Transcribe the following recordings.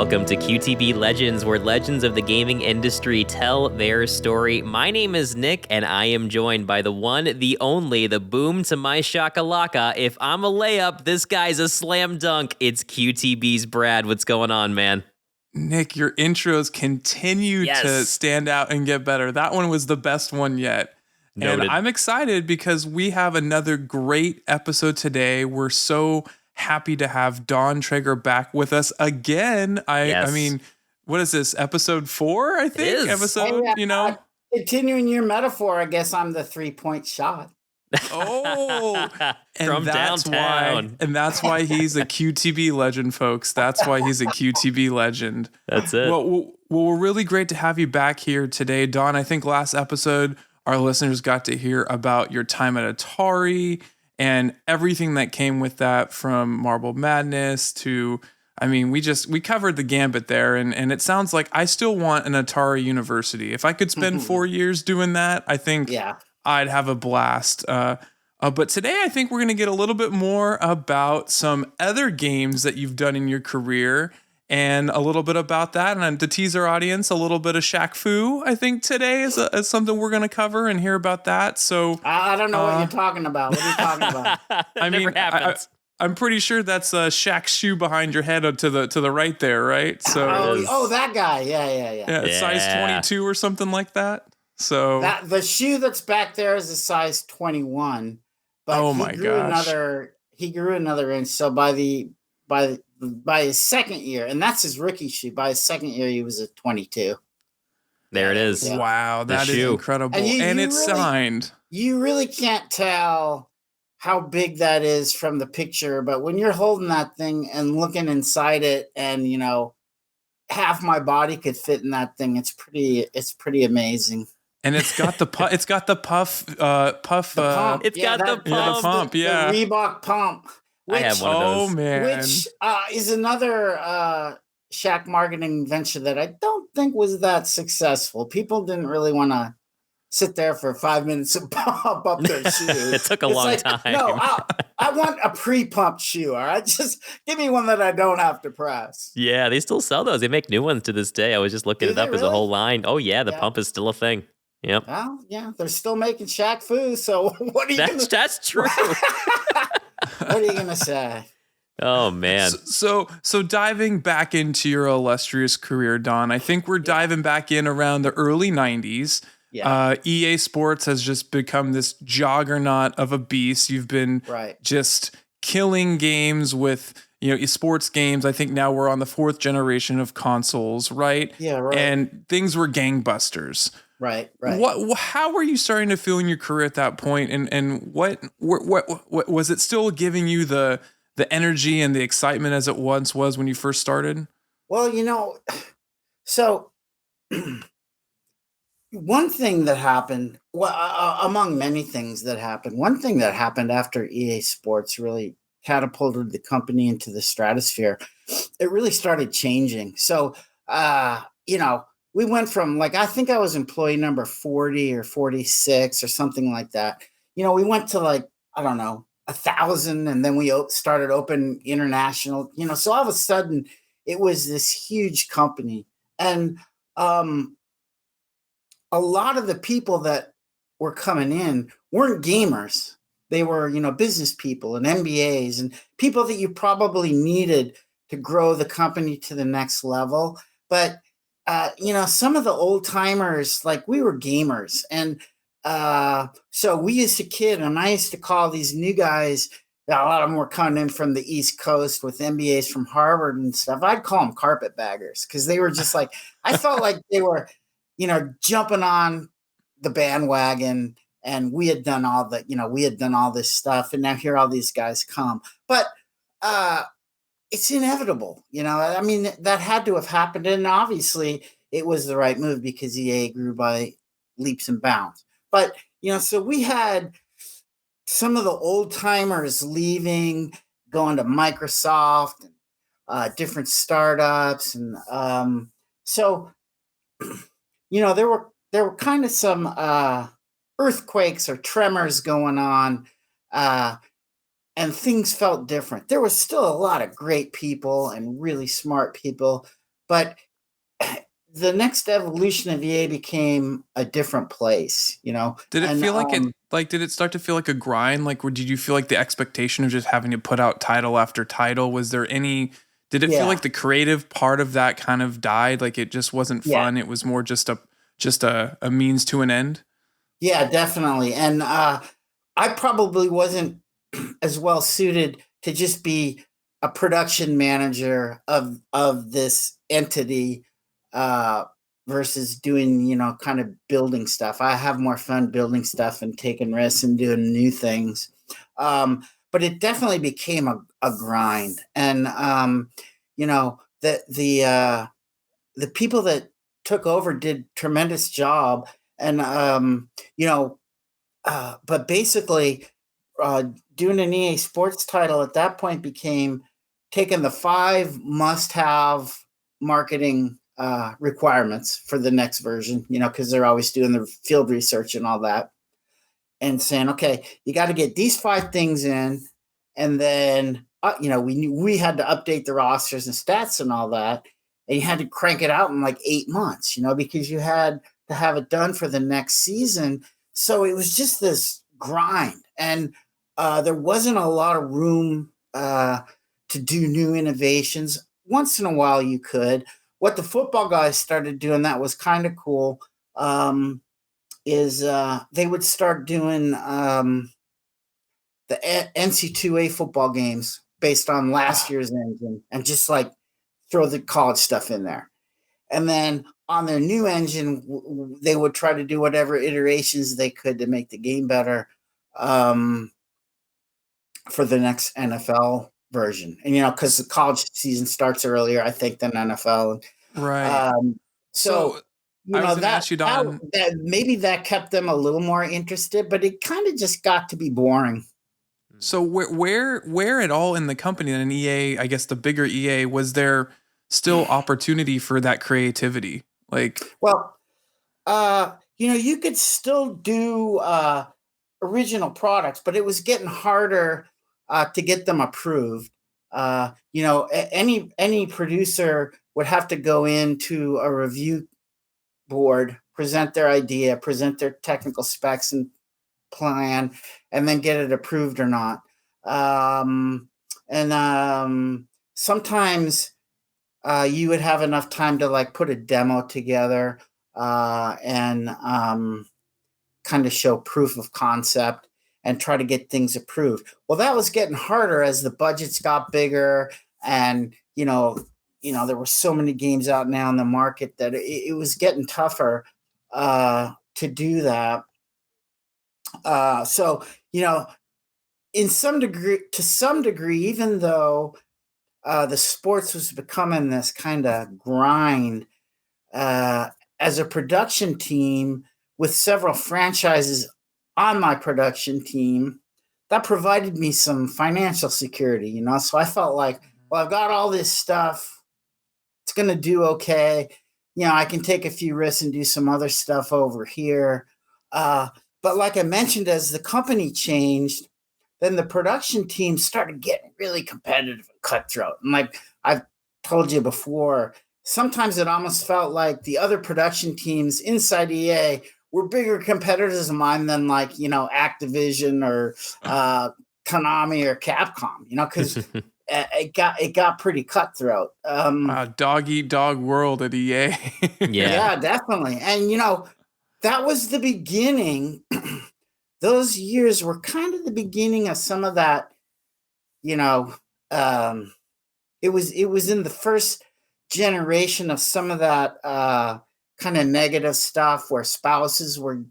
Welcome to QTB Legends, where legends of the gaming industry tell their story. My name is Nick, and I am joined by the one, the only, the boom to my shakalaka. If I'm a layup, this guy's a slam dunk. It's QTB's Brad. What's going on, man? Nick, your intros continue to stand out and get better. That one was the best one yet. Noted. And I'm excited because we have another great episode today. We're so happy to have Don Traeger back with us again. I mean, what is this? Episode 4, I think? It is. Episode, you know. Continuing your metaphor, I guess I'm the 3-point shot. Oh, and From that's downtown. that's why he's a QTB legend, folks. That's why he's a QTB legend. That's it. Well, we're really great to have you back here today, Don. I think last episode our listeners got to hear about your time at Atari and everything that came with that, from Marble Madness to, I mean, we covered the gambit there, and it sounds like I still want an Atari University. If I could spend 4 years doing that, I think I'd have a blast. But today I think we're going to get a little bit more about some other games that you've done in your career, and a little bit about that, and to tease our audience, a little bit of Shaq Fu, I think today is something we're going to cover and hear about that. So I don't know what you're talking about. What are you talking about? I mean, I'm pretty sure that's Shaq's shoe behind your head to the right there, right? So that guy. Yeah. Size 22 or something like that. So the shoe that's back there is a size 21. But he grew another inch. So by his second year, and that's his rookie shoe, by his second year, he was a 22. There it is. Yeah. Wow, that is incredible. And it's really signed. You really can't tell how big that is from the picture, but when you're holding that thing and looking inside it, and half my body could fit in that thing, it's pretty amazing. And it's got the puff. It's got the puff. It's got the pump. The Reebok pump. I have one of those. Oh man! Which is another Shaq marketing venture that I don't think was that successful. People didn't really want to sit there for 5 minutes and pump up their shoes. It took a long time. No, I want a pre-pumped shoe. All right, just give me one that I don't have to press. Yeah, they still sell those. They make new ones to this day. I was just looking it up as a whole line. Oh yeah, the pump is still a thing. Yep. Well, yeah, they're still making Shaq Fu. So what are you? That's true. What are you gonna say? Oh man. So diving back into your illustrious career, Don, I think we're diving back in around the early 90s. Yeah. EA Sports has just become this juggernaut of a beast. You've been just killing games with, sports games. I think now we're on the 4th generation of consoles, right? Yeah, right. And things were gangbusters. Right. How were you starting to feel in your career at that point, and what was it still giving you the energy and the excitement as it once was when you first started? Well, so one thing that happened, among many things that happened, one thing that happened after EA Sports really catapulted the company into the stratosphere, it really started changing. So, we went from, I think I was employee number 40 or 46 or something like that. We went to 1,000, and then we started Open International, so all of a sudden it was this huge company. And a lot of the people that were coming in weren't gamers. They were, business people and MBAs and people that you probably needed to grow the company to the next level. But some of the old timers, we were gamers. And so we used to kid, and I used to call these new guys, a lot of them were coming in from the East Coast with MBAs from Harvard and stuff. I'd call them carpetbaggers because they were just I felt like they were, jumping on the bandwagon, and we had done all this stuff. And now here all these guys come. But it's inevitable, I mean, that had to have happened. And obviously it was the right move because EA grew by leaps and bounds. But, so we had some of the old timers leaving, going to Microsoft, and different startups. And so, there were kind of some earthquakes or tremors going on. And things felt different. There was still a lot of great people and really smart people, But the next evolution of EA became a different place, you know. Did it And feel did it start to feel like a grind? Like, did you feel like the expectation of just having to put out title after title? Did it feel yeah, like the creative part of that kind of died? Like it just wasn't yeah, fun. It was more just a means to an end. yeah, definitely. And I probably wasn't as well suited to just be a production manager of this entity uh, versus doing, you know, kind of building stuff. I have more fun building stuff and taking risks and doing new things. But it definitely became a grind. And you know, the people that took over did tremendous job. And you know, but basically, uh, doing an EA Sports title at that point became taking the 5 must-have marketing requirements for the next version. You know, because they're always doing the field research and all that, and saying, okay, you got to get these 5 things in, and then you know, we knew we had to update the rosters and stats and all that, and you had to crank it out in like 8 months. You know, because you had to have it done for the next season. So it was just this grind, and there wasn't a lot of room to do new innovations. Once in a while, you could. What the football guys started doing that was kind of cool. Is they would start doing the NC2A football games based on last year's engine, and just like throw the college stuff in there. And then on their new engine, they would try to do whatever iterations they could to make the game better um, for the next NFL version. And, you know, because the college season starts earlier, I think, than NFL. Right. Um, so, So you I was know, going to ask you, Don. that maybe that kept them a little more interested, but it kind of just got to be boring. So where at all in the company in EA, I guess the bigger EA, was there still opportunity for that creativity? Like, Well, you know, you could still do original products, but it was getting harder to get them approved. You know, any producer would have to go into a review board, present their idea, present their technical specs and plan, and then get it approved or not. And sometimes you would have enough time to like put a demo together and kind of show proof of concept and try to get things approved. Well, that was getting harder as the budgets got bigger, and there were so many games out now in the market that it was getting tougher to do that. So you know, to some degree, even though the sports was becoming this kind of grind, as a production team with several franchises on my production team, that provided me some financial security, you know? So I felt like, well, I've got all this stuff. It's going to do okay. You know, I can take a few risks and do some other stuff over here. But like I mentioned, as the company changed, then the production team started getting really competitive and cutthroat. And like I've told you before, sometimes it almost felt like the other production teams inside EA were bigger competitors of mine than, like, you know, Activision or Konami or Capcom, you know, because it got pretty cutthroat. dog eat dog world at EA. Yeah, definitely. And, you know, that was the beginning. Those years were kind of the beginning of some of that, you know, it was in the first generation of some of that kind of negative stuff where spouses were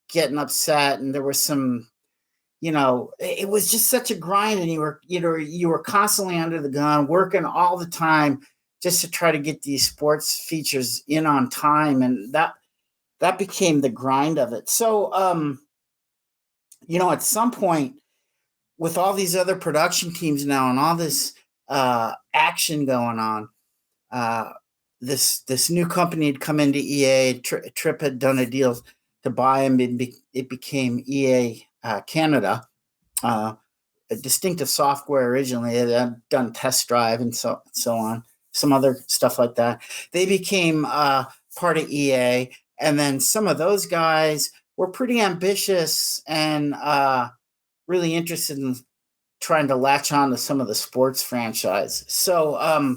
getting upset, and there was some, you know, it was just such a grind, and you were constantly under the gun, working all the time just to try to get these sports features in on time, and that became the grind of it. So you know, at some point, with all these other production teams now and all this action going on, this new company had come into EA. Trip had done a deal to buy them. It became EA Canada, a distinctive software originally. It had done test drive and so on. some other stuff like that. They became part of EA, and then some of those guys were pretty ambitious and really interested in trying to latch on to some of the sports franchise. So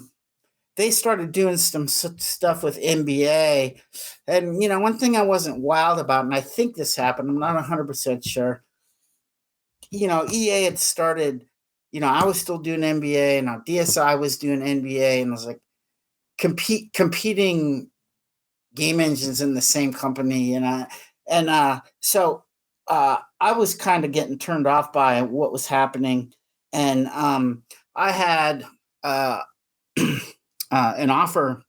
they started doing some stuff with NBA. And, one thing I wasn't wild about, and I think this happened, I'm not 100% sure. EA had started, I was still doing NBA, and DSI was doing NBA, and I was like competing game engines in the same company. So I was kind of getting turned off by what was happening. And I had an offer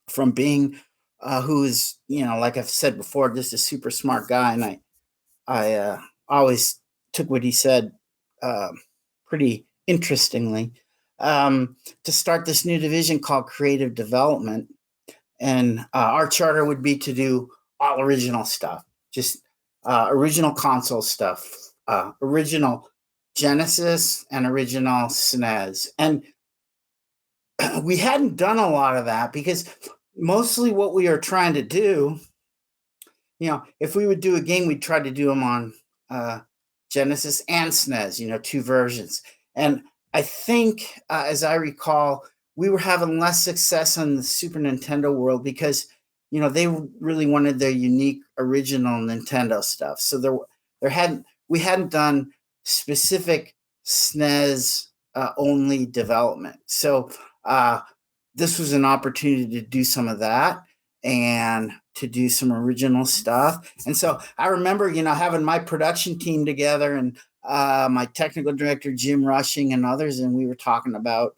from Bing, who is, like I've said before, just a super smart guy. And I always took what he said pretty interestingly, to start this new division called creative development. And our charter would be to do all original stuff, just original console stuff, original Genesis and original SNES. And we hadn't done a lot of that because mostly what we are trying to do, if we would do a game, we'd try to do them on Genesis and SNES, two versions. And I think, as I recall, we were having less success on the Super Nintendo world because, they really wanted their unique original Nintendo stuff. So we hadn't done specific SNES only development. So this was an opportunity to do some of that and to do some original stuff. And so I remember, having my production team together and my technical director, Jim Rushing, and others, and we were talking about,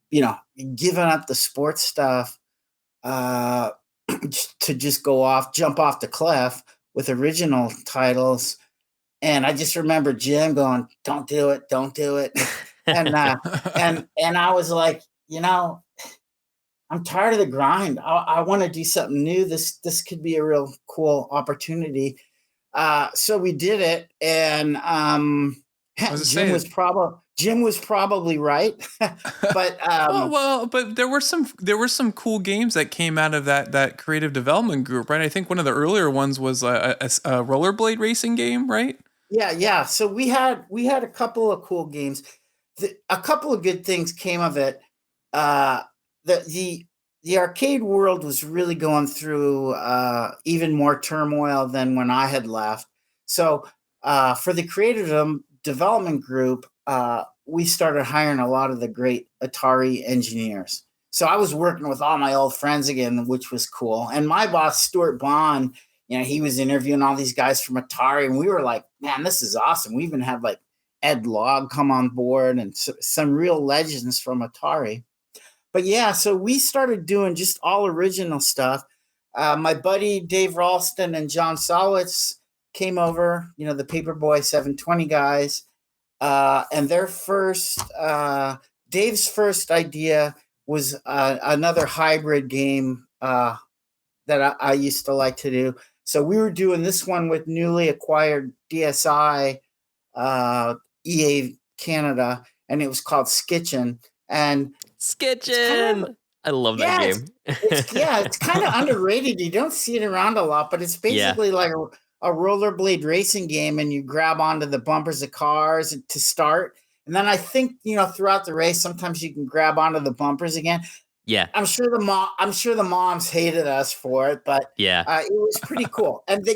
giving up the sports stuff to just jump off the cliff with original titles. And I just remember Jim going, "Don't do it, don't do it." and I was like, I'm tired of the grind. I want to do something new. This could be a real cool opportunity. So we did it, and Jim was probably right, but but there were some cool games that came out of that creative development group, right? I think one of the earlier ones was a rollerblade racing game, right? Yeah. So we had a couple of cool games. A couple of good things came of it. The arcade world was really going through even more turmoil than when I had left. So for the creative development group, we started hiring a lot of the great Atari engineers. So I was working with all my old friends again, which was cool. And my boss, Stuart Bond, he was interviewing all these guys from Atari, and we were like, man, this is awesome. We even had like Ed Log come on board and some real legends from Atari. But yeah, so we started doing just all original stuff. My buddy Dave Ralston and John Solwitz came over, the Paperboy 720 guys. And Dave's first idea was another hybrid game that I used to like to do. So we were doing this one with newly acquired DSI, EA Canada, and it was called Skitchin'. And Skitchin'! I love that game. It's kind of underrated. You don't see it around a lot, but it's basically like a rollerblade racing game, and you grab onto the bumpers of cars to start. And then I think, throughout the race, sometimes you can grab onto the bumpers again. Yeah. I'm sure the moms hated us for it, but yeah, it was pretty cool. And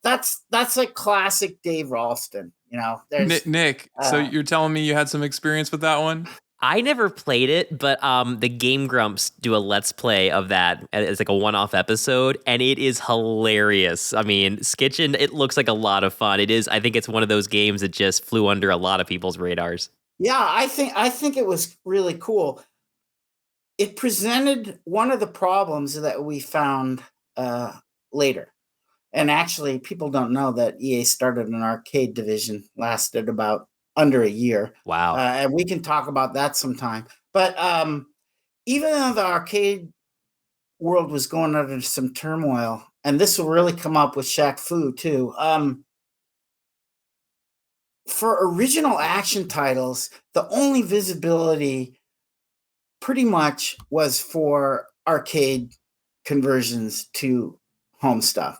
that's like classic Dave Ralston. Nick. So you're telling me you had some experience with that one? I never played it, but the Game Grumps do a Let's Play of that as like a one-off episode, and it is hilarious. I mean, Skitchin', it looks like a lot of fun. It is. I think it's one of those games that just flew under a lot of people's radars. Yeah, I think it was really cool. It presented one of the problems that we found later. And actually, people don't know that EA started an arcade division, lasted about under a year. Wow. And we can talk about that sometime. But even though the arcade world was going under some turmoil, and this will really come up with Shaq Fu too, for original action titles, the only visibility pretty much was for arcade conversions to home stuff.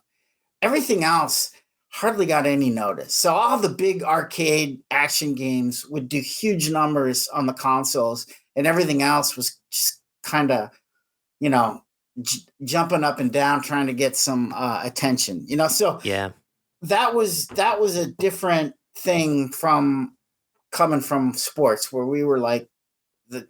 Everything else hardly got any notice. So all the big arcade action games would do huge numbers on the consoles, and everything else was just kind of, you know, jumping up and down trying to get some attention. You know, so Yeah. that was a different thing from coming from sports, where we were like the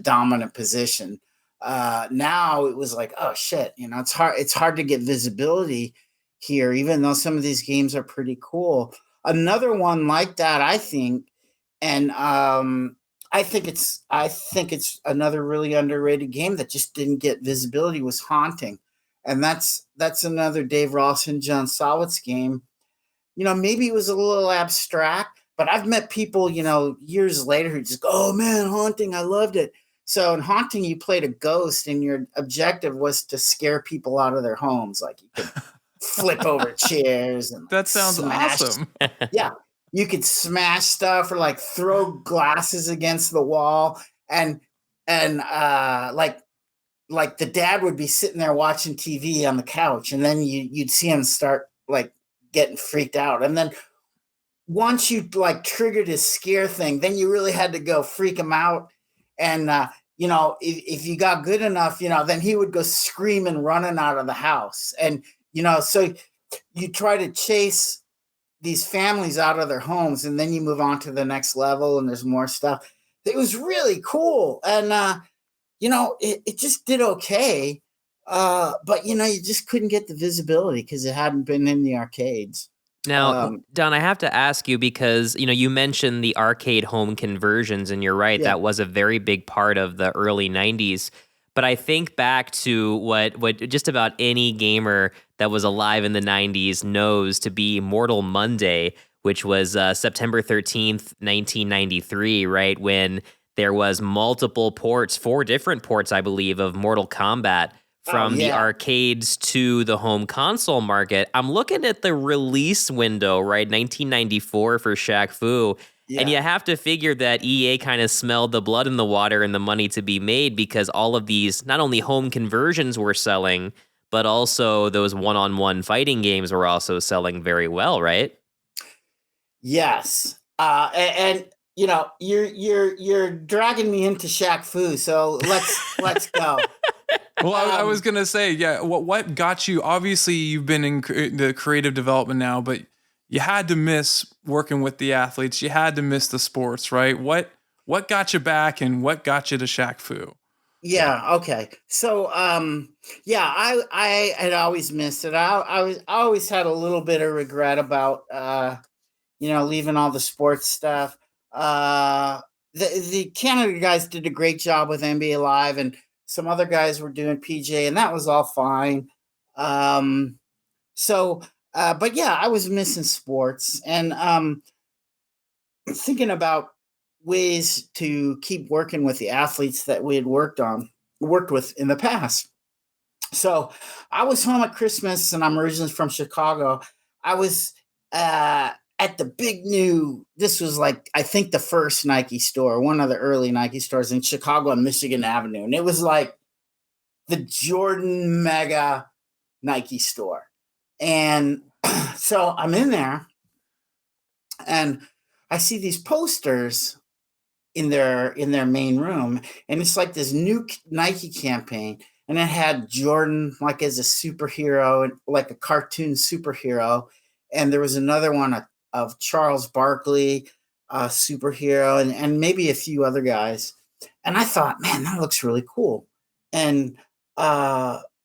dominant position. Now it was like, oh shit, it's hard to get visibility here, even though some of these games are pretty cool. Another one like that, I think, and I think it's another really underrated game that just didn't get visibility, was Haunting. And that's another Dave Ross and John Sawitz game. Maybe it was a little abstract, but I've met people, years later who just go, oh man, Haunting, I loved it. So in Haunting, you played a ghost, and your objective was to scare people out of their homes. Like, you could flip over chairs and That sounds awesome. Yeah. You could smash stuff or like throw glasses against the wall, and like the dad would be sitting there watching TV on the couch, and then you'd see him start like getting freaked out. And then once you like triggered his scare thing, then you really had to go freak him out. And if you got good enough, then he would go screaming, running out of the house. And so you try to chase these families out of their homes, and then you move on to the next level, and there's more stuff. It was really cool. And it just did okay. But you just couldn't get the visibility because it hadn't been in the arcades. Now, Don, I have to ask you, because you mentioned the arcade home conversions, and you're right, that was a very big part of the early 90s. But I think back to what just about any gamer that was alive in the 90s knows to be Mortal Monday, which was September 13th, 1993, right, when there was multiple ports, 4 different ports, I believe, of Mortal Kombat from the arcades to the home console market. I'm looking at the release window, right, 1994 for Shaq Fu. Yeah. And you have to figure that EA kind of smelled the blood in the water and the money to be made, because all of these, not only home conversions were selling, but also those one-on-one fighting games were also selling very well, right? Yes. And you're dragging me into Shaq Fu, so let's go. Well, I was gonna say, yeah. What got you? Obviously, you've been in the creative development now, but you had to miss working with the athletes. You had to miss the sports, right? What got you back, and what got you to Shaq Fu? Yeah. Okay. So, I had always missed it. I always had a little bit of regret about, leaving all the sports stuff. The Canada guys did a great job with NBA Live, and some other guys were doing PJ, and that was all fine. But yeah, I was missing sports, and thinking about ways to keep working with the athletes that we had worked with in the past. So I was home at Christmas, and I'm originally from Chicago. I was at the big new, this was like, I think the first Nike store, one of the early Nike stores in Chicago on Michigan Avenue. And it was like the Jordan mega Nike store. And so I'm in there, and I see these posters in their main room, and it's like this new Nike campaign, and it had Jordan like as a superhero, like a cartoon superhero. And there was another one of Charles Barkley, superhero, and maybe a few other guys. And I thought, man, that looks really cool. And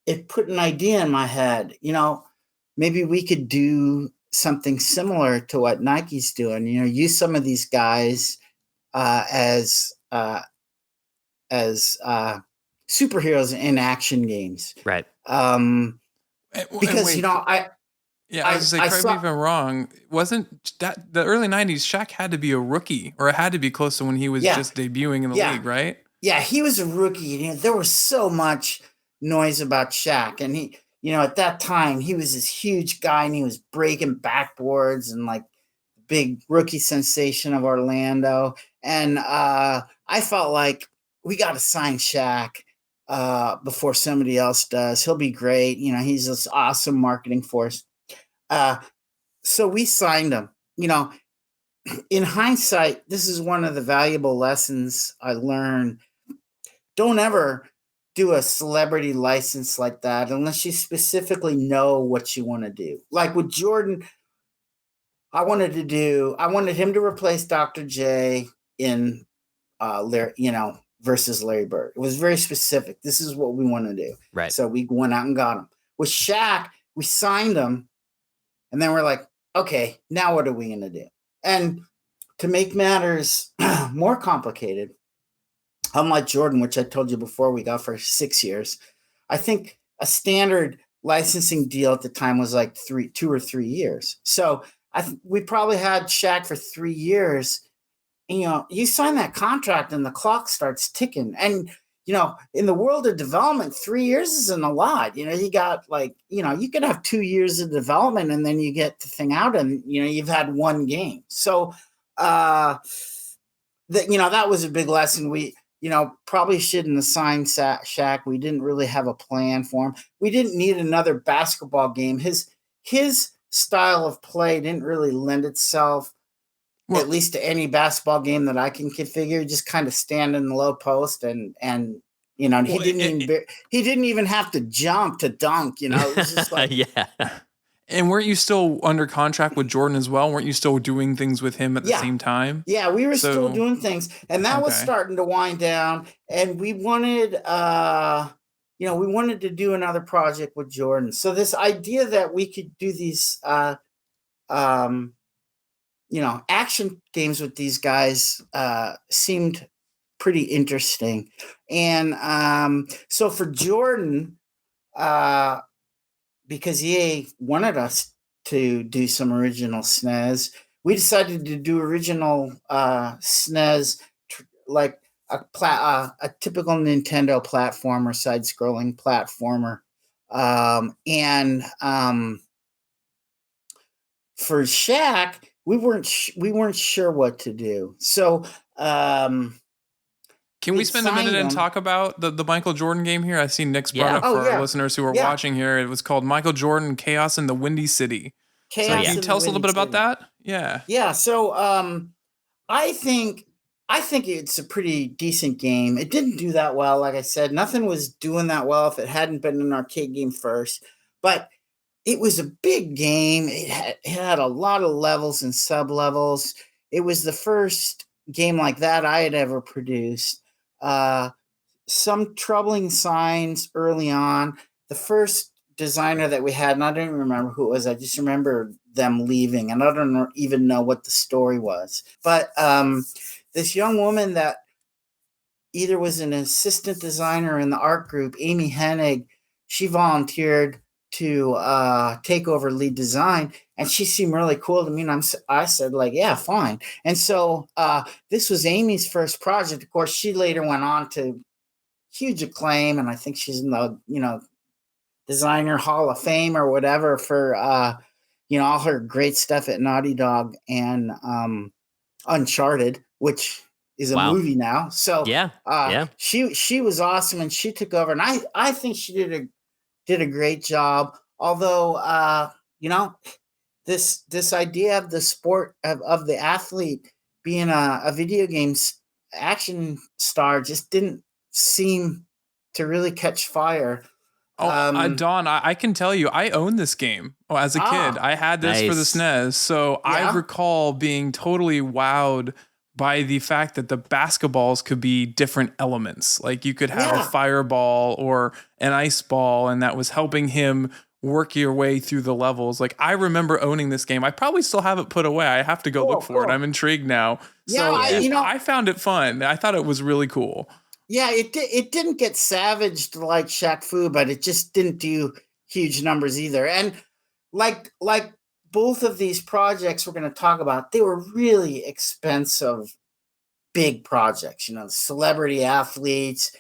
it put an idea in my head, maybe we could do something similar to what Nike's doing, use some of these guys as superheroes in action games. Right. Because, I was going to say, correct me if I'm wrong, wasn't that the early 90s, Shaq had to be a rookie, or it had to be close to when he was just debuting in the league, right? Yeah, he was a rookie. There was so much noise about Shaq, and he, at that time, he was this huge guy, and he was breaking backboards, and like big rookie sensation of Orlando. And I felt like we got to sign Shaq before somebody else does. He'll be great. You know, he's this awesome marketing force. So we signed him. You know, in hindsight, this is one of the valuable lessons I learned. Don't ever do a celebrity license like that unless you specifically know what you want to do. Like with Jordan, I wanted him to replace Dr. J in versus Larry Bird. It was very specific. This is what we want to do. Right. So we went out and got him. With Shaq, we signed him, and then we're like, okay, now what are we going to do? And to make matters more complicated, unlike Jordan, which I told you before we got for 6 years, I think a standard licensing deal at the time was like 2 or 3 years. So we probably had Shaq for 3 years. And, you know, you sign that contract and the clock starts ticking. And, you know, in the world of development, 3 years isn't a lot. You know, you got like, you know, you could have 2 years of development and then you get the thing out and, you know, you've had one game. So, that was a big lesson. We, you know, probably shouldn't have signed Shaq. We didn't really have a plan for him. We didn't need another basketball game. His style of play didn't really lend itself, at least to any basketball game that I can configure. Just kind of stand in the low post and you know, he didn't even have to jump to dunk. You know, it was just like yeah. And weren't you still under contract with Jordan as well? Weren't you still doing things with him at the same time? Yeah, we were still doing things. And that was starting to wind down. And we wanted, we wanted to do another project with Jordan. So this idea that we could do these, action games with these guys seemed pretty interesting. And so for Jordan, because EA wanted us to do some original SNES, we decided to do original SNES, like a typical Nintendo platformer, side-scrolling platformer. For Shaq, we weren't sure what to do. So can we spend a minute and talk about the Michael Jordan game here? I've seen Nick's brought up for our listeners who are watching here. It was called Michael Jordan Chaos in the Windy City. Can you tell us a little bit about that? Yeah. Yeah. So I think it's a pretty decent game. It didn't do that well. Like I said, nothing was doing that well if it hadn't been an arcade game first. But it was a big game. It had a lot of levels and sub-levels. It was the first game like that I had ever produced. Some troubling signs early on. The first designer that we had, and I don't even remember who it was. I just remember them leaving, and I don't even know what the story was. But this young woman that either was an assistant designer in the art group, Amy Hennig, she volunteered to take over lead design, and she seemed really cool to me. And I said, like, yeah, fine. And so this was Amy's first project. Of course, she later went on to huge acclaim, and I think she's in the Designer Hall of Fame or whatever for all her great stuff at Naughty Dog and Uncharted, which is a movie now. So she was awesome, and she took over, and I think she did a great job. Although this idea of the sport of the athlete being a video games action star just didn't seem to really catch fire. Don, I can tell you, I owned this game as a kid. I had this for the SNES. So I recall being totally wowed by the fact that the basketballs could be different elements. Like you could have a fireball or an ice ball, and that was helping him work your way through the levels. Like I remember owning this game. I probably still have it put away. I have to go look for it. I'm intrigued now. Yeah, I found it fun. I thought it was really cool. Yeah, it didn't get savaged like Shaq Fu, but it just didn't do huge numbers either. And like both of these projects we're going to talk about, they were really expensive, big projects. Celebrity athletes.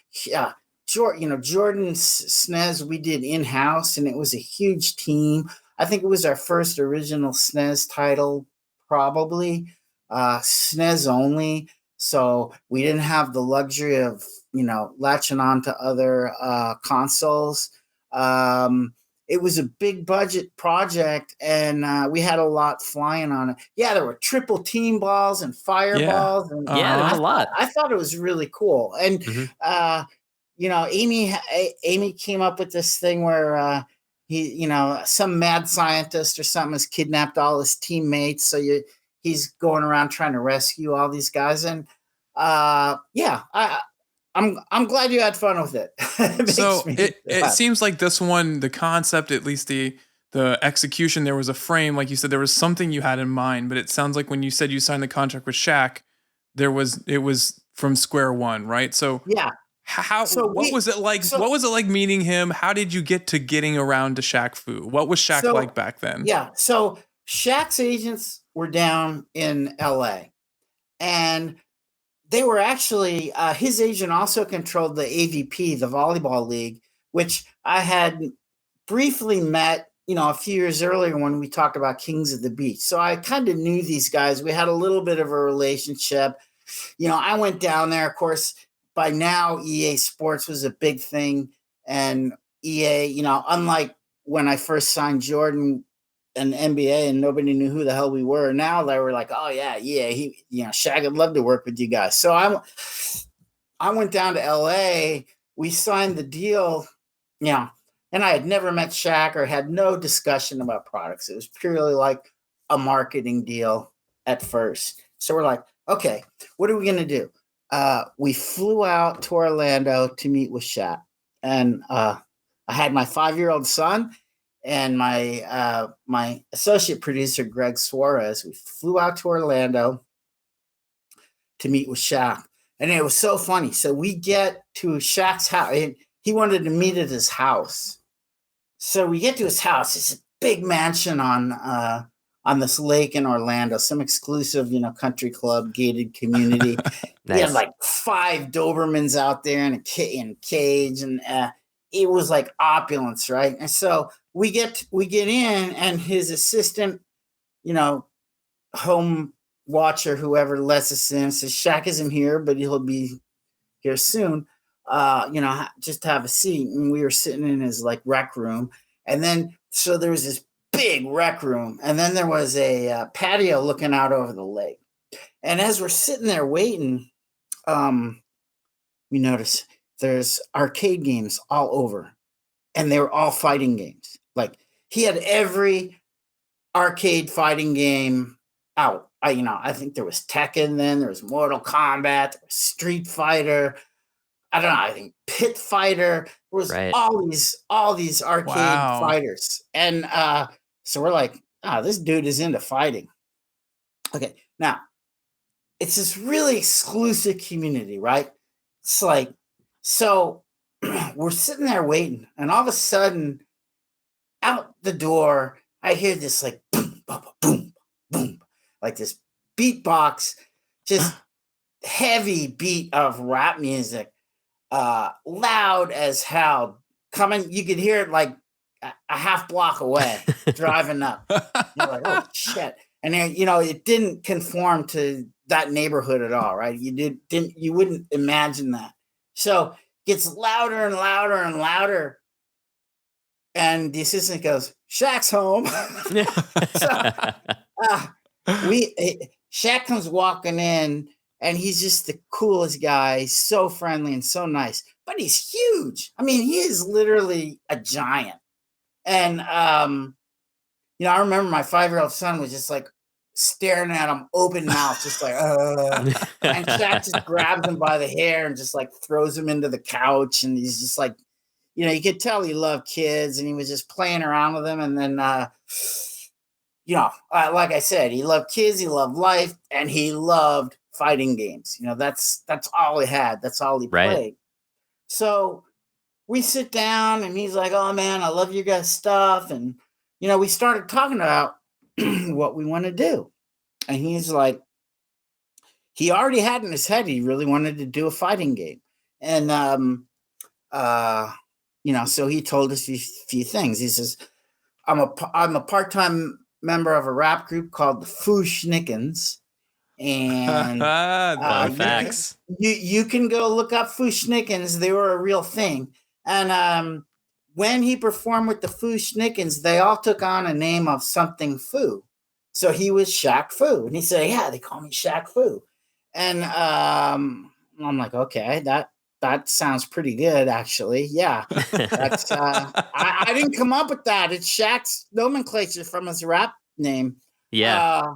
Jordan's SNES we did in-house, and it was a huge team. I think it was our first original SNES title, probably SNES only. So we didn't have the luxury of, latching on to other consoles. It was a big budget project, and we had a lot flying on it. Yeah, there were triple team balls and Yeah. fireballs, and Yeah, there was I a lot. thought it was really cool. And Mhm. Amy came up with this thing where some mad scientist or something has kidnapped all his teammates. So he's going around trying to rescue all these guys. And I'm glad you had fun with it. It makes So me it laugh. seems like this one, the concept, at least the execution, there was a frame, like you said, there was something you had in mind, but it sounds like when you said you signed the contract with Shaq, it was from square one, right? So Yeah. what was it like? So What was it like meeting him? How did you get to getting around to Shaq Fu? What was Shaq so like back then? yeah. So Shaq's agents were down in LA, and they were actually his agent also controlled the AVP, the volleyball league, which I had briefly met, a few years earlier when we talked about Kings of the Beach. So I kind of knew these guys. We had a little bit of a relationship. I went down there. Of course, by now EA Sports was a big thing, and EA, unlike when I first signed Jordan and NBA and nobody knew who the hell we were. Now they were like, oh yeah, Shaq would love to work with you guys. So I went down to LA. We signed the deal, and I had never met Shaq or had no discussion about products. It was purely like a marketing deal at first. So we're like, okay, what are we gonna do? We flew out to Orlando to meet with Shaq, and I had my 5-year-old son and my associate producer Greg Suarez. We flew out to Orlando to meet with Shaq, and it was so funny. So we get to Shaq's house. And he wanted to meet at his house. So we get to his house. It's a big mansion on this lake in Orlando, some exclusive, country club gated community. He had Nice. like 5 Dobermans out there in a cage, and it was like opulence, right? And so we get in, and his assistant, home watcher, whoever lets us in, says Shaq isn't here, but he'll be here soon. Just have a seat. And we were sitting in his like rec room, and then so there was this big rec room, and then there was a patio looking out over the lake. And as we're sitting there waiting, we notice there's arcade games all over, and they were all fighting games. Like he had every arcade fighting game out. I think there was Tekken then, there was Mortal Kombat, there was Street Fighter. I don't know, I think Pit Fighter. There was Right. all these arcade Wow. fighters. And so we're like, this dude is into fighting. Okay, now it's this really exclusive community, right? It's like, so we're sitting there waiting, and all of a sudden, out the door, I hear this like boom, boom, boom, boom, like this beatbox, just heavy beat of rap music, loud as hell. Coming, you could hear it like a half block away, driving up. You're like, oh shit. And then, it didn't conform to that neighborhood at all, right? You wouldn't imagine that. So it gets louder and louder and louder. And the assistant goes, Shaq's home. Shaq comes walking in, and he's just the coolest guy. He's so friendly and so nice, but he's huge. I mean, he is literally a giant. And I remember my 5-year-old son was just like staring at him, open mouth, just like, and Shaq just grabs him by the hair and just like throws him into the couch. And he's just like, you could tell he loved kids, and he was just playing around with them. And then, like I said, he loved kids, he loved life, and he loved fighting games. That's all he had. That's all he played. So we sit down, and he's like, oh man, I love your guys' stuff. And, we started talking about what we want to do. And he's like, he already had in his head, he really wanted to do a fighting game. And, so he told us a few things. He says, I'm a part-time member of a rap group called the Fu Schnickens. And Fun you can facts. you can go look up Fu Schnickens. They were a real thing. And when he performed with the Fu Schnickens, they all took on a name of something Fu. So he was Shaq Fu, and he said, "Yeah, they call me Shaq Fu." And I'm like, okay, that sounds pretty good, actually. Yeah, that's I didn't come up with that. It's Shaq's nomenclature from his rap name. Yeah.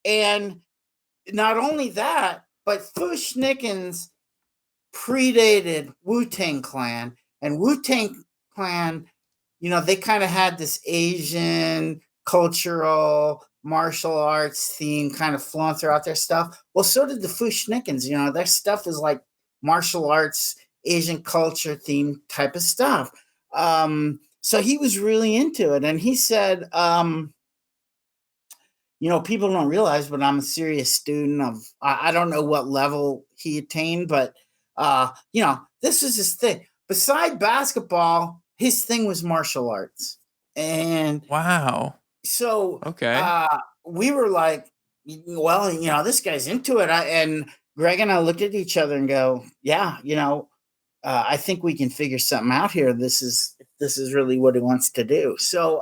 And not only that, but Fu Schnickens predated Wu-Tang Clan, and Wu-Tang Clan, they kind of had this Asian cultural martial arts theme kind of flowing throughout their stuff. Well, so did the Fu Schnickens. Their stuff is like martial arts, Asian culture theme type of stuff. So he was really into it, and he said, people don't realize, but I'm a serious student of, I don't know what level he attained, but, this is his thing. Beside basketball, his thing was martial arts. And Wow. so Okay. we were like, well, this guy's into it. And Greg and I looked at each other and go, yeah, I think we can figure something out here. This is really what he wants to do. So,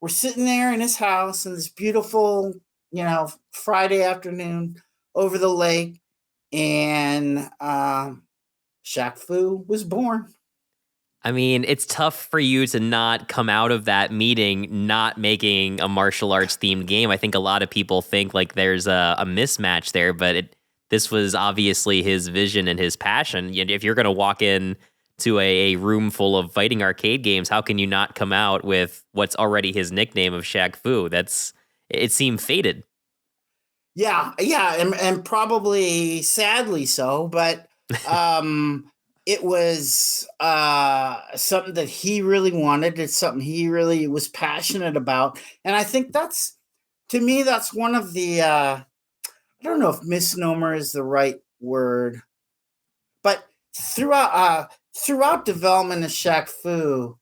we're sitting there in his house in this beautiful, Friday afternoon over the lake, and Shaq Fu was born. I mean, it's tough for you to not come out of that meeting not making a martial arts themed game. I think a lot of people think like there's a mismatch there, but this was obviously his vision and his passion. If you're going to walk in to a room full of fighting arcade games, how can you not come out with what's already his nickname of Shaq Fu? It seemed fated. Yeah, and probably sadly so, but it was something that he really wanted. It's something he really was passionate about, and I think to me, that's one of the I don't know if misnomer is the right word, but throughout development of Shaq Fu,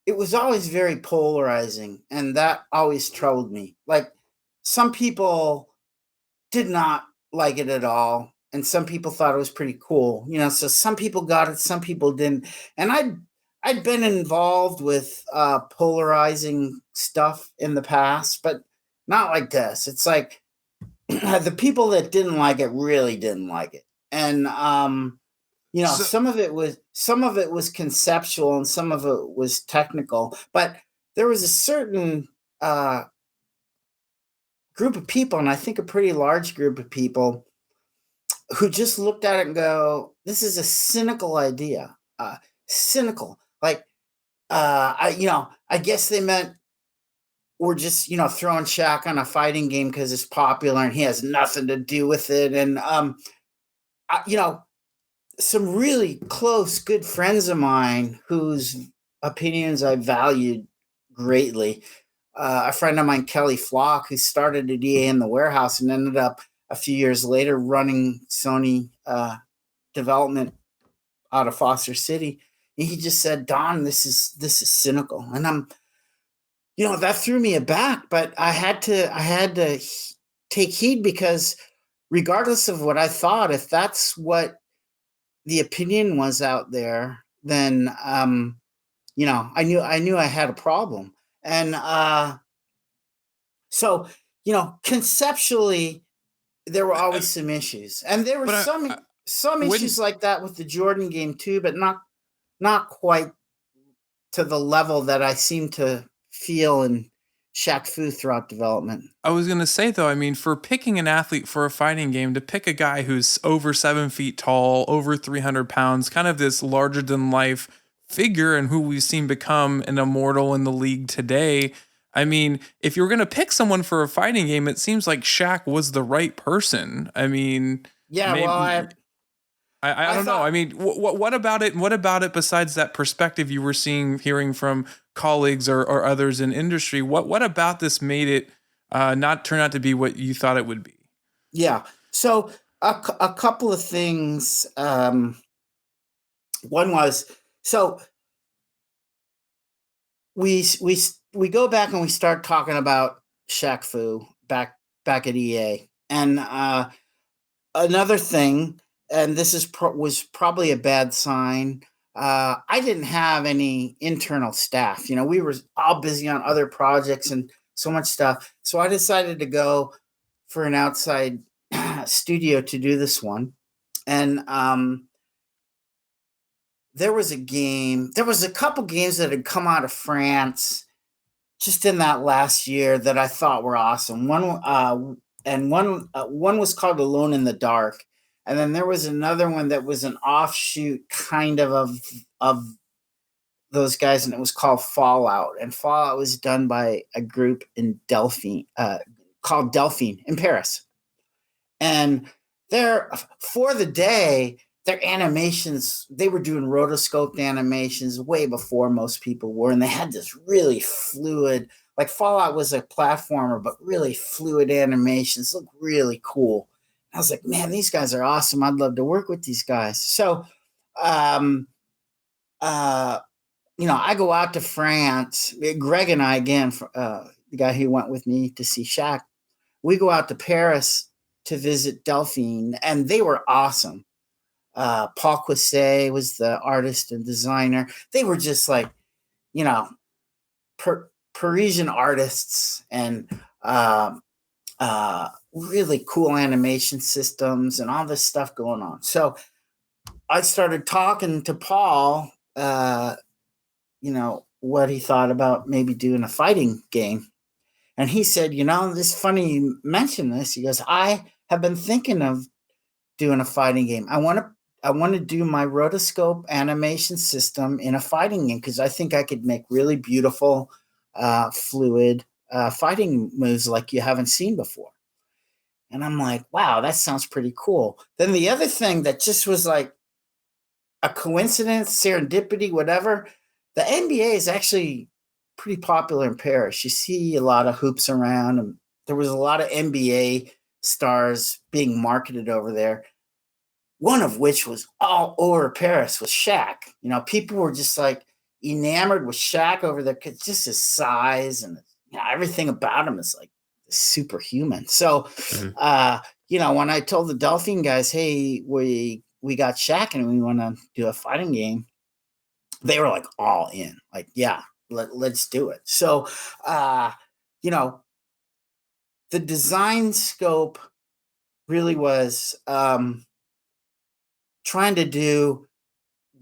it was always very polarizing, and that always troubled me. Like, some people did not like it at all, and some people thought it was pretty cool. So some people got it, some people didn't. And I'd been involved with polarizing stuff in the past, but not like this. It's like the people that didn't like it really didn't like it. And So- some of it was conceptual and some of it was technical, but there was a certain group of people, and I think a pretty large group of people, who just looked at it and go, "This is a cynical idea." Cynical, like, I guess they meant we're just throwing Shaq on a fighting game because it's popular and he has nothing to do with it. And some really close, good friends of mine whose opinions I valued greatly. A friend of mine, Kelly Flock, who started at EA in the warehouse and ended up a few years later running Sony development out of Foster City. And he just said, "Don, this is cynical." And that threw me aback, but I had to take heed, because regardless of what I thought, if that's what the opinion was out there, then I knew I had a problem. And so conceptually, there were always some issues, and there were But some issues like that with the Jordan game too, but not quite to the level that I seem to feel in Shaq Fu throughout development. I was going to say, though, I mean, for picking an athlete for a fighting game, to pick a guy who's over 7 feet tall, over 300 pounds, kind of this larger than life figure, and who we've seen become an immortal in the league today. I mean, if you're going to pick someone for a fighting game, it seems like Shaq was the right person. I mean, Yeah, maybe, well, I don't know. I mean, what about it? What about it besides that perspective you were hearing from colleagues or others in industry? What about this made it not turn out to be what you thought it would be? yeah. So a couple of things. One was, so we go back and we start talking about Shaq Fu back back at EA. And another thing, and this was probably a bad sign. I didn't have any internal staff. We were all busy on other projects and so much stuff. So I decided to go for an outside studio to do this one. And there was a couple games that had come out of France just in that last year that I thought were awesome. One was called Alone in the Dark, and then there was another one that was an offshoot kind of those guys, and it was called Fallout. And Fallout was done by a group in Delphine, called Delphine in Paris. And for the day, their animations, they were doing rotoscoped animations way before most people were. And they had this really fluid, like Fallout was a platformer, but really fluid animations, looked really cool. I was like, man, these guys are awesome. I'd love to work with these guys. So, I go out to France. Greg and I, again, the guy who went with me to see Shaq, we go out to Paris to visit Delphine, and they were awesome. Paul Quisset was the artist and designer. They were just like, Parisian artists and really cool animation systems and all this stuff going on. So I started talking to Paul, what he thought about maybe doing a fighting game. And he said, this funny you mentioned this. He goes, I have been thinking of doing a fighting game. I want to do my rotoscope animation system in a fighting game because I think I could make really beautiful, fluid fighting moves like you haven't seen before. And I'm like, wow, that sounds pretty cool. Then the other thing that just was like a coincidence, serendipity, whatever, the NBA is actually pretty popular in Paris. You see a lot of hoops around, and there was a lot of NBA stars being marketed over there. One of which was all over Paris was Shaq. People were just like enamored with Shaq over there because just his size and everything about him is like superhuman. So, when I told the Delphine guys, hey, we got Shaq and we want to do a fighting game, they were like all in. Like, yeah, let's do it. So, the design scope really was trying to do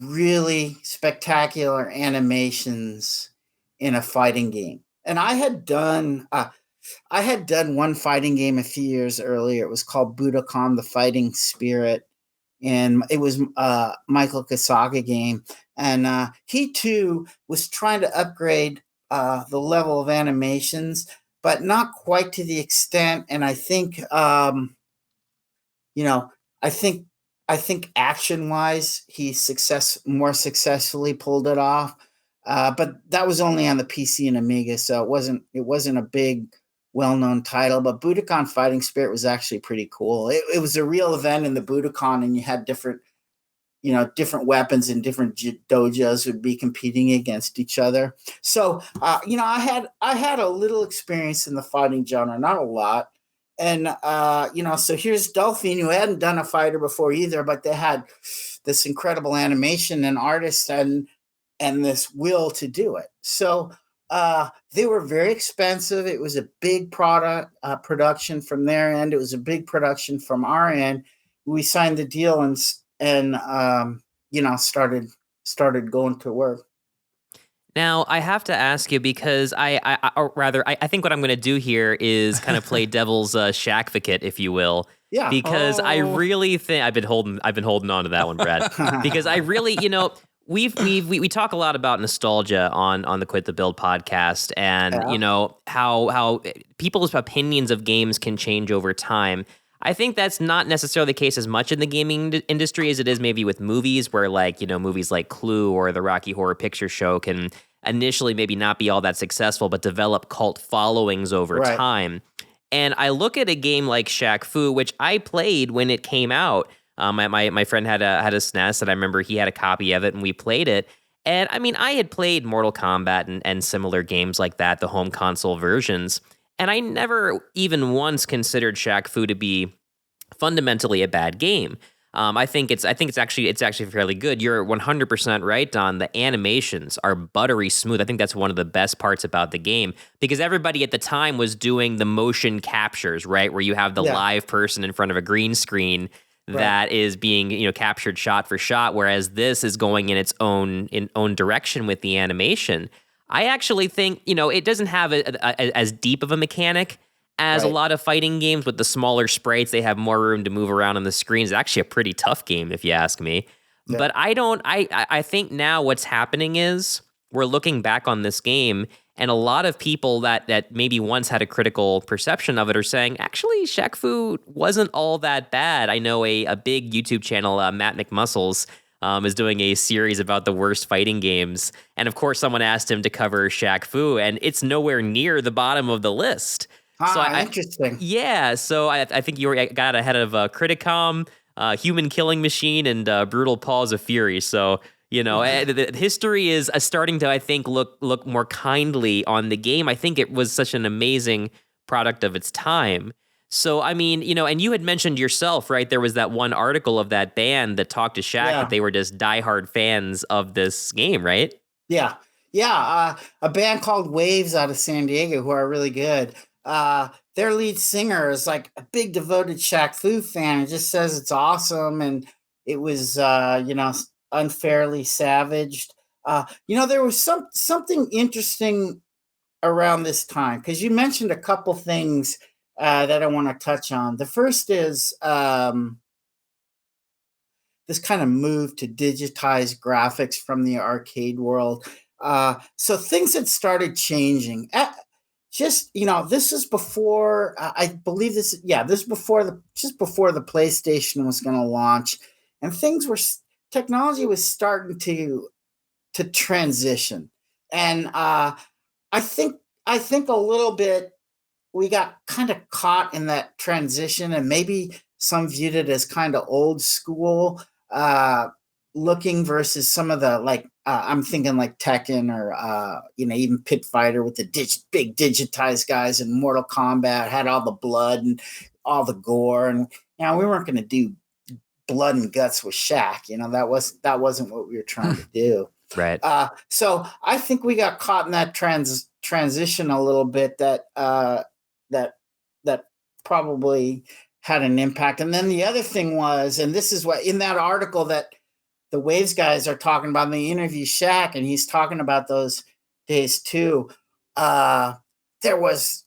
really spectacular animations in a fighting game. And I had done one fighting game a few years earlier. It was called Budokan, the Fighting Spirit. And it was Michael Kasaga game. And he too was trying to upgrade the level of animations, but not quite to the extent. And I think, I think action-wise, he more successfully pulled it off. But that was only on the PC and Amiga, so it wasn't a big, well-known title. But Budokan Fighting Spirit was actually pretty cool. It was a real event in the Budokan, and you had different weapons and different dojos would be competing against each other. So, I had a little experience in the fighting genre, not a lot. And, so here's Delphine, who hadn't done a fighter before either, but they had this incredible animation and artists and this will to do it. So they were very expensive. It was a big production from their end. It was a big production from our end. We signed the deal and started going to work. Now, I have to ask you because I think what I'm going to do here is kind of play devil's Shaq-ficate, if you will. Yeah. Because I really think I've been holding on to that one, Brad. Because I really, we talk a lot about nostalgia on the Quit the Build podcast, and how people's opinions of games can change over time. I think that's not necessarily the case as much in the gaming industry as it is maybe with movies, where movies like Clue or the Rocky Horror Picture Show can initially maybe not be all that successful, but develop cult followings over time. And I look at a game like Shaq Fu, which I played when it came out. My friend had a SNES, and I remember he had a copy of it, and we played it. And I mean, I had played Mortal Kombat and similar games like that, the home console versions. And I never even once considered Shaq Fu to be fundamentally a bad game. I think it's actually fairly good. You're 100% right, Don. The animations are buttery smooth. I think that's one of the best parts about the game because everybody at the time was doing the motion captures, right, where you have the live person in front of a green screen that is being captured shot for shot, whereas this is going in its own direction with the animation. I actually think it doesn't have as deep of a mechanic as a lot of fighting games with the smaller sprites. They have more room to move around on the screens. It's actually a pretty tough game, if you ask me. Yeah. But I think now what's happening is we're looking back on this game, and a lot of people that maybe once had a critical perception of it are saying, actually, Shaq Fu wasn't all that bad. I know a big YouTube channel, Matt McMuscles, is doing a series about the worst fighting games. And of course, someone asked him to cover Shaq Fu, and it's nowhere near the bottom of the list. Interesting. Yeah, so I think you got ahead of Criticom, Human Killing Machine, and Brutal Paws of Fury. So the history is starting to, I think, look more kindly on the game. I think it was such an amazing product of its time. So I mean, and you had mentioned yourself, right? There was that one article of that band that talked to Shaq that they were just diehard fans of this game, right? Yeah. A band called Waves out of San Diego who are really good. Their lead singer is like a big devoted Shaq Fu fan and just says it's awesome and it was unfairly savaged. There was something interesting around this time because you mentioned a couple things that I want to touch on. The first is this kind of move to digitize graphics from the arcade world. So things had started changing. This is before I believe this is before the PlayStation was going to launch, and technology was starting to transition, and I think a little bit we got kind of caught in that transition, and maybe some viewed it as kind of old school looking versus some of the I'm thinking like Tekken or even Pit Fighter with the big digitized guys, and Mortal Kombat had all the blood and all the gore, and we weren't going to do blood and guts with Shaq. That wasn't what we were trying to do. Right. So I think we got caught in that transition a little bit that probably had an impact. And then the other thing was, and this is what in that article that the Waves guys are talking about, and they interview Shaq, and he's talking about those days too. There was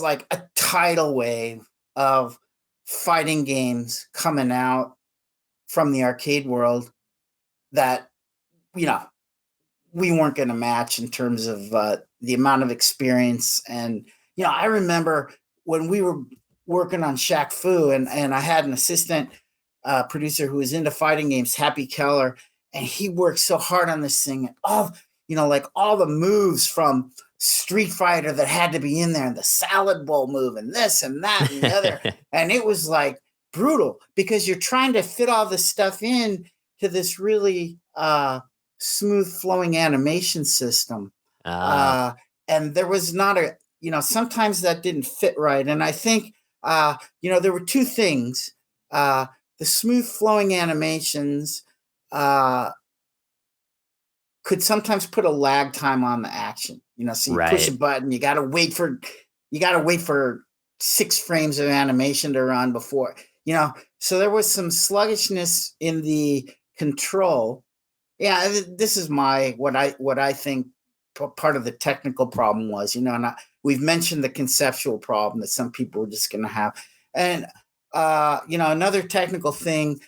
like a tidal wave of fighting games coming out from the arcade world that we weren't going to match in terms of the amount of experience. And I remember when we were working on Shaq Fu, and I had an assistant producer who was into fighting games, Happy Keller, and he worked so hard on this thing. And all the moves from Street Fighter that had to be in there, and the salad bowl move, and this and that and the other, and it was like brutal because you're trying to fit all this stuff in to this really smooth flowing animation system, and there was not sometimes that didn't fit right. And I think there were two things. The smooth flowing animations could sometimes put a lag time on the action. So you push a button, you gotta wait for 6 frames of animation to run before, so there was some sluggishness in the control. Yeah, this is what I think part of the technical problem was, and we've mentioned the conceptual problem that some people were just going to have. And, another technical thing,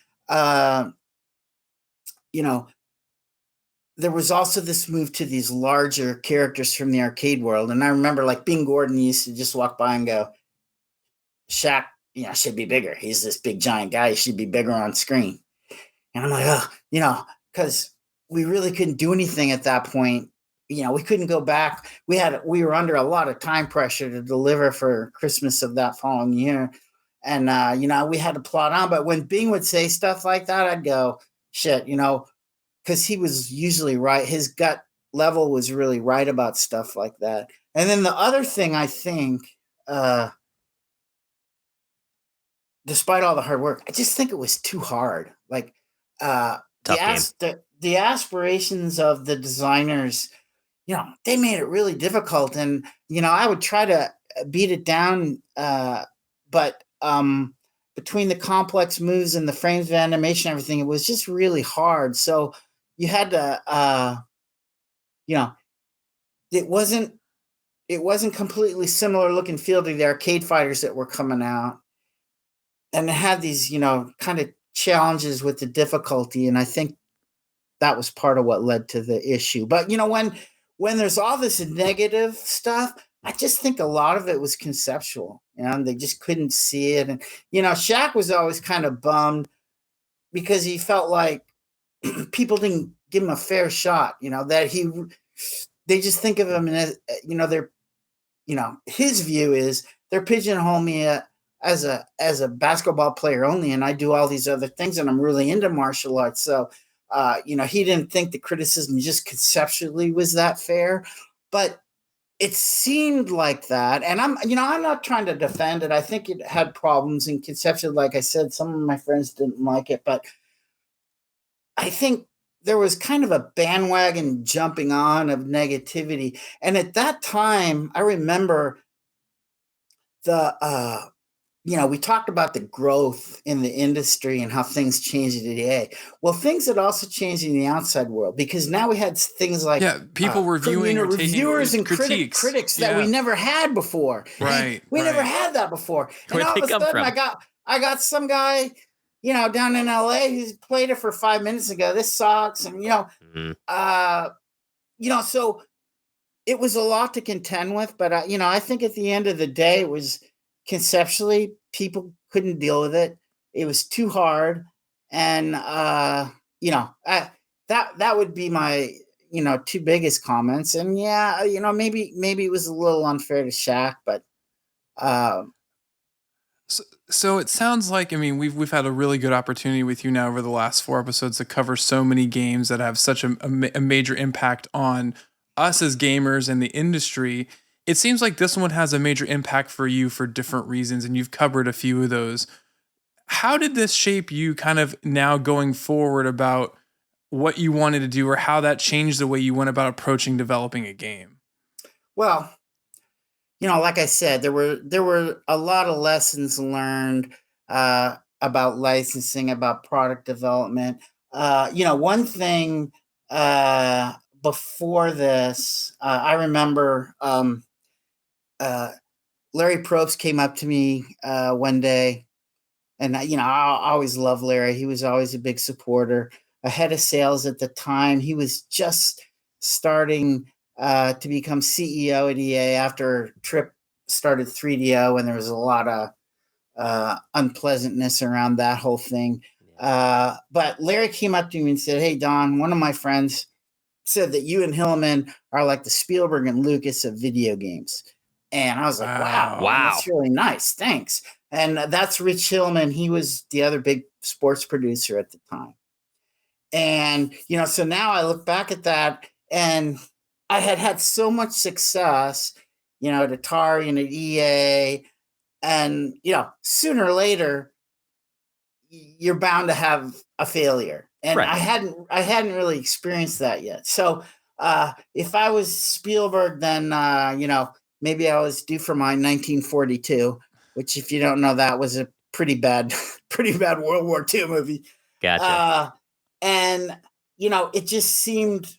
there was also this move to these larger characters from the arcade world. And I remember Bing Gordon used to just walk by and go, Shaq, should be bigger. He's this big giant guy. He should be bigger on screen. And I'm like, because we really couldn't do anything at that point. We couldn't go back. We were under a lot of time pressure to deliver for Christmas of that following year. And, we had to plot on. But when Bing would say stuff like that, I'd go, shit, because he was usually right. His gut level was really right about stuff like that. And then the other thing I think, uh, despite all the hard work, I just think it was too hard. Like Tough game. the aspirations of the designers, they made it really difficult. And I would try to beat it down, but between the complex moves and the frames of animation, everything, it was just really hard. So you had to, you know, it wasn't completely similar look and feel to the arcade fighters that were coming out, and it had these kind of challenges with the difficulty, and I think that was part of what led to the issue. But when there's all this negative stuff, I just think a lot of it was conceptual, and they just couldn't see it. And Shaq was always kind of bummed because he felt like people didn't give him a fair shot. That they just think of him as they're his view is they're pigeonholing me as a basketball player only, and I do all these other things, and I'm really into martial arts. So he didn't think the criticism just conceptually was that fair, but it seemed like that. And I'm not trying to defend it. I think it had problems, and conceptually, like I said, some of my friends didn't like it, but I think there was kind of a bandwagon jumping on of negativity. And at that time, I remember we talked about the growth in the industry and how things changed today. Well, things had also changed in the outside world, because now we had things like people reviewing or reviewers and critiques. Critics that we never had before. Right. We never had that before. And Where'd all they of a come sudden, from? I got some guy, down in LA who's played it for 5 minutes ago. This sucks, and so it was a lot to contend with. But I think at the end of the day, it was conceptually people couldn't deal with it. It was too hard, and that would be my two biggest comments. And maybe it was a little unfair to Shaq, but. So it sounds like, we've had a really good opportunity with you now over the last 4 episodes to cover so many games that have such a major impact on us as gamers and the industry. It seems like this one has a major impact for you for different reasons, and you've covered a few of those. How did this shape you kind of now going forward about what you wanted to do, or how that changed the way you went about approaching developing a game? Well, like I said, there were a lot of lessons learned about licensing, about product development. One thing before this, I remember Larry Probst came up to me one day, and I always loved Larry. He was always a big supporter. A head of sales at the time, he was just starting to become CEO at EA after Tripp started 3DO, and there was a lot of unpleasantness around that whole thing. But Larry came up to me and said, "Hey, Don, one of my friends said that you and Hillman are like the Spielberg and Lucas of video games." And I was like, wow, that's really nice. Thanks. And that's Rich Hillman. He was the other big sports producer at the time. And, so now I look back at that, and I had so much success, at Atari and at EA, and, sooner or later, you're bound to have a failure. And right. I hadn't really experienced that yet. So if I was Spielberg, then, maybe I was due for my 1942, which, if you don't know, that was a pretty bad World War II movie. Gotcha. And, it just seemed,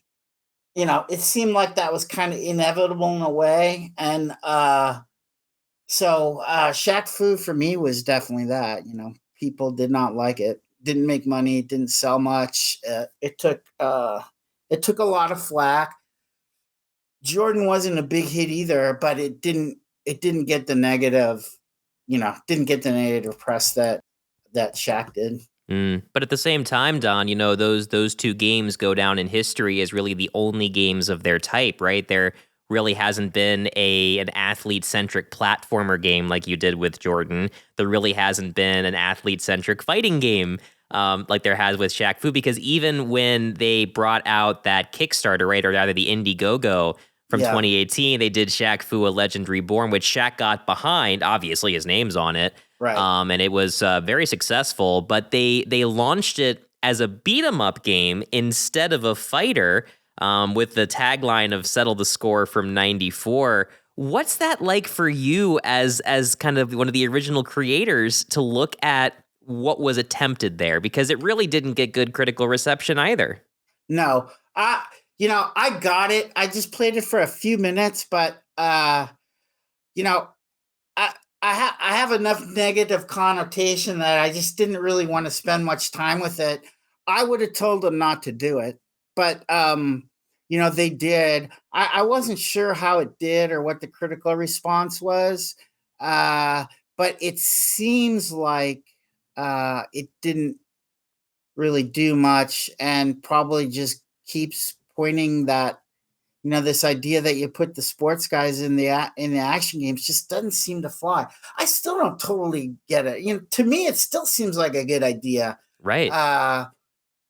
it seemed like that was kind of inevitable in a way. And so Shaq Fu for me was definitely that. People did not like it, didn't make money, didn't sell much. It took a lot of flack. Jordan wasn't a big hit either, but it didn't get the negative, press that Shaq did. But at the same time, Don, those two games go down in history as really the only games of their type, right? There really hasn't been an athlete-centric platformer game like you did with Jordan. There really hasn't been an athlete-centric fighting game like there has with Shaq Fu, because even when they brought out that Kickstarter, right, or rather the Indiegogo from 2018. They did Shaq Fu: A Legend Reborn, which Shaq got behind. Obviously, his name's on it, Right. And it was very successful. But they launched it as a beat 'em up game instead of a fighter, with the tagline of "Settle the Score" from '94. What's that like for you as kind of one of the original creators to look at what was attempted there? Because it really didn't get good critical reception either. No, I got it. I just played it for a few minutes, but you know, I have enough negative connotation that I just didn't really want to spend much time with it. I would have told them not to do it, but they did. I wasn't sure how it did or what the critical response was, but it seems like it didn't really do much, and probably just keeps pointing that this idea that you put the sports guys in the action games just doesn't seem to fly. I still don't totally get it. To me, it still seems like a good idea, right?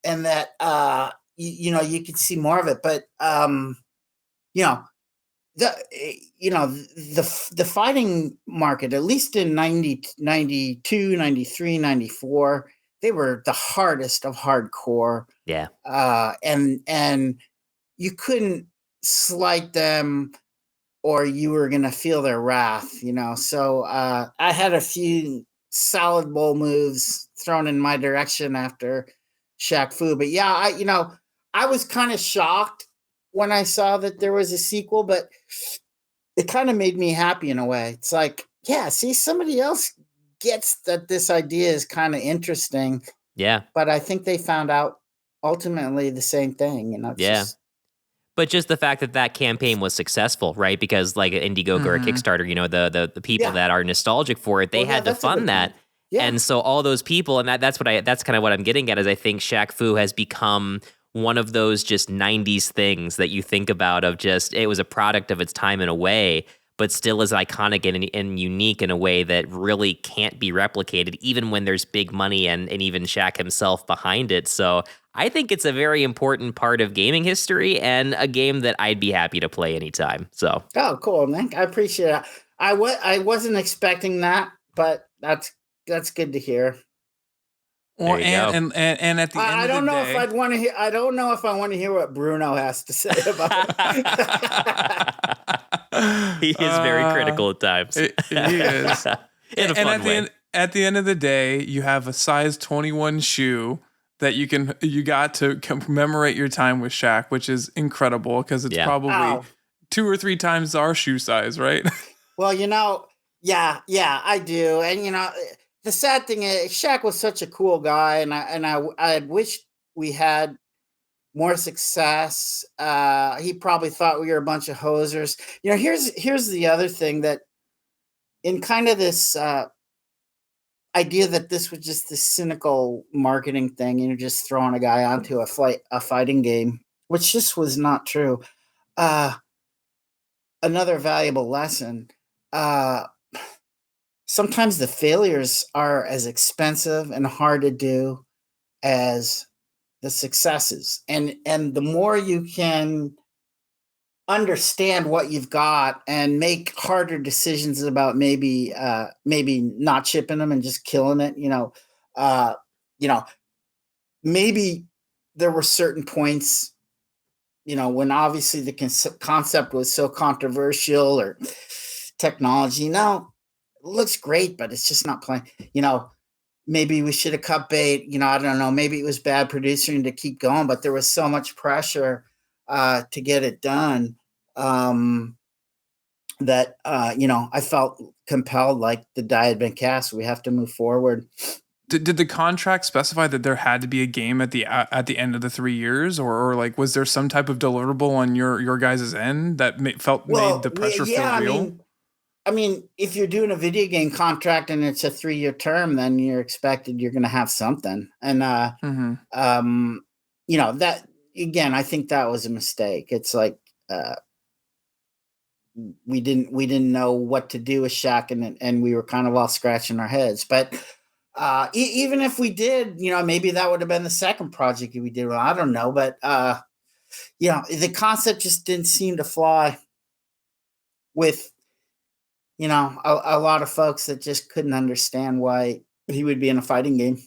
And that you could see more of it, but the fighting market, at least in 92, 93, 94, they were the hardest of hardcore. Yeah. And you couldn't slight them or you were going to feel their wrath, So I had a few salad bowl moves thrown in my direction after Shaq Fu. But yeah, I was kind of shocked when I saw that there was a sequel, but it kind of made me happy in a way. It's like, yeah, see, somebody else gets that this idea is kind of interesting. Yeah. But I think they found out ultimately the same thing, But just the fact that campaign was successful, right? Because like an Indiegogo or a Kickstarter, the people that are nostalgic for it, they had to fund that. Yeah. And so all those people, and that's kind of what I'm getting at, is I think Shaq Fu has become one of those just 90s things that you think about of just, it was a product of its time in a way, but still is iconic and unique in a way that really can't be replicated, even when there's big money and even Shaq himself behind it. So I think it's a very important part of gaming history and a game that I'd be happy to play anytime. So. Oh, cool, Nick. I appreciate it. I wasn't expecting that, but that's good to hear. Well, and at the end I don't of the know day, if I'd want to hear. I don't know if I want to hear what Bruno has to say about it. He is very critical at times. He is. In a fun way. At the end of the day, you have a size 21 shoe that you got to commemorate your time with Shaq, which is incredible because it's probably 2 or 3 times our shoe size, right? Well, yeah, I do, and the sad thing is, Shaq was such a cool guy, and I wished we had more success. He probably thought we were a bunch of hosers. Here's the other thing, that in kind of this idea that this was just this cynical marketing thing, and you're just throwing a guy onto a fighting game, which just was not true. Another valuable lesson. Sometimes the failures are as expensive and hard to do as the successes. And the more you can understand what you've got and make harder decisions about maybe not shipping them and just killing it, maybe there were certain points, when obviously the concept was so controversial, or technology. Now, looks great, but it's just not playing. Maybe we should have cut bait. I don't know. Maybe it was bad producing to keep going, but there was so much pressure to get it done that I felt compelled, like the die had been cast. We have to move forward. Did the contract specify that there had to be a game at the end of the 3 years, or like was there some type of deliverable on your guys' end that made the pressure feel real? I mean, if you're doing a video game contract and it's a 3-year term, then you're going to have something. And, that, again, I think that was a mistake. It's like, we didn't know what to do with Shaq, and we were kind of all scratching our heads. But even if we did, maybe that would have been the second project we did. Well, I don't know. But, the concept just didn't seem to fly. with, a lot of folks that just couldn't understand why he would be in a fighting game.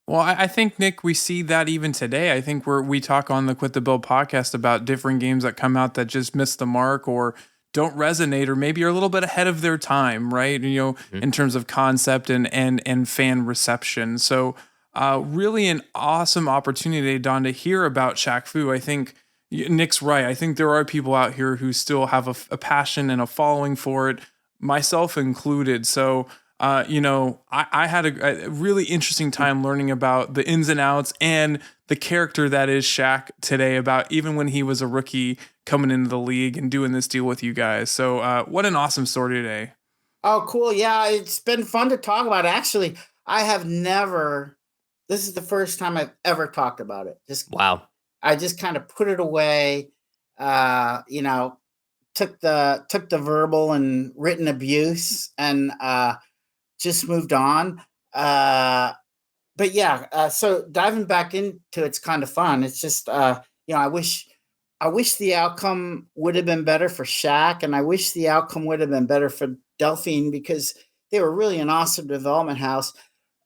Well, I think, Nick, we see that even today. I think we talk on the Quit the Build podcast about different games that come out that just miss the mark or don't resonate, or maybe are a little bit ahead of their time, right? In terms of concept and fan reception. So, really an awesome opportunity, Don, to hear about Shaq Fu. I think Nick's right. I think there are people out here who still have a passion and a following for it, myself included. So, I had a really interesting time learning about the ins and outs and the character that is Shaq today, about even when he was a rookie coming into the league and doing this deal with you guys. So what an awesome story today. Oh, cool. Yeah, it's been fun to talk about. Actually, this is the first time I've ever talked about it. Wow. I just kind of put it away, took the verbal and written abuse and, just moved on. But yeah, so diving back into it's kind of fun. It's just, I wish the outcome would have been better for Shaq, and I wish the outcome would have been better for Delphine, because they were really an awesome development house.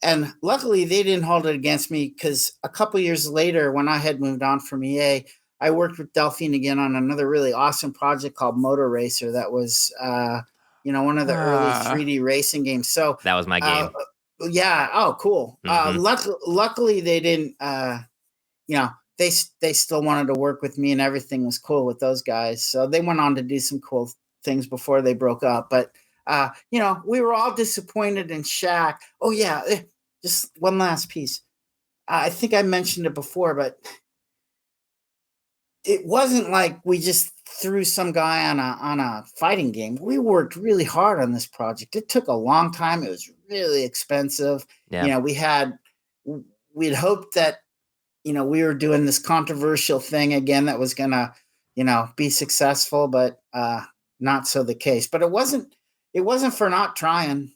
And luckily they didn't hold it against me, because a couple years later, when I had moved on from EA, I worked with Delphine again on another really awesome project called Motor Racer. That was, one of the early 3D racing games. So that was my game. Yeah. Oh, cool. Luckily they didn't, they still wanted to work with me, and everything was cool with those guys. So they went on to do some cool things before they broke up. But, we were all disappointed in Shaq. Oh yeah. Just one last piece. I think I mentioned it before, but it wasn't like we just threw some guy on a fighting game. We worked really hard on this project. It took a long time. It was really expensive. Yeah. We'd hoped that, we were doing this controversial thing again that was gonna, be successful, but not so the case. But it wasn't for not trying.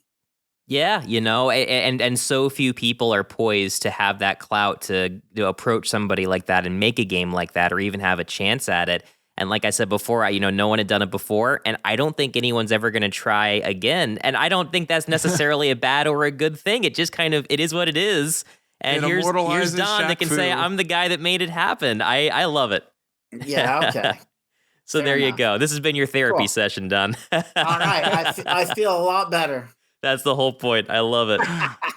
Yeah, and so few people are poised to have that clout to approach somebody like that and make a game like that, or even have a chance at it. And like I said before, no one had done it before, and I don't think anyone's ever going to try again. And I don't think that's necessarily a bad or a good thing. It just it is what it is. And here's Don that can say, I'm the guy that made it happen. I love it. Yeah, okay. So there you go. This has been your therapy session, Don. All right. I feel a lot better. That's the whole point. I love it.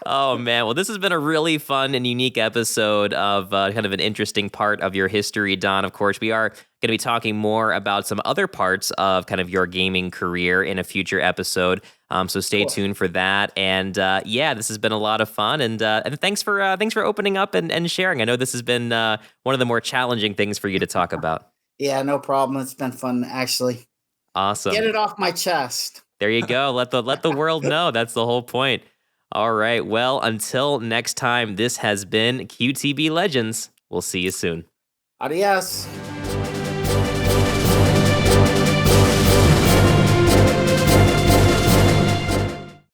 Oh, man. Well, this has been a really fun and unique episode of kind of an interesting part of your history, Don. Of course, we are going to be talking more about some other parts of kind of your gaming career in a future episode. So stay tuned for that. And this has been a lot of fun. And thanks for opening up and sharing. I know this has been one of the more challenging things for you to talk about. Yeah, no problem. It's been fun, actually. Awesome. Get it off my chest. There you go. Let the world know. That's the whole point. All right. Well, until next time, this has been QTB Legends. We'll see you soon. Adios.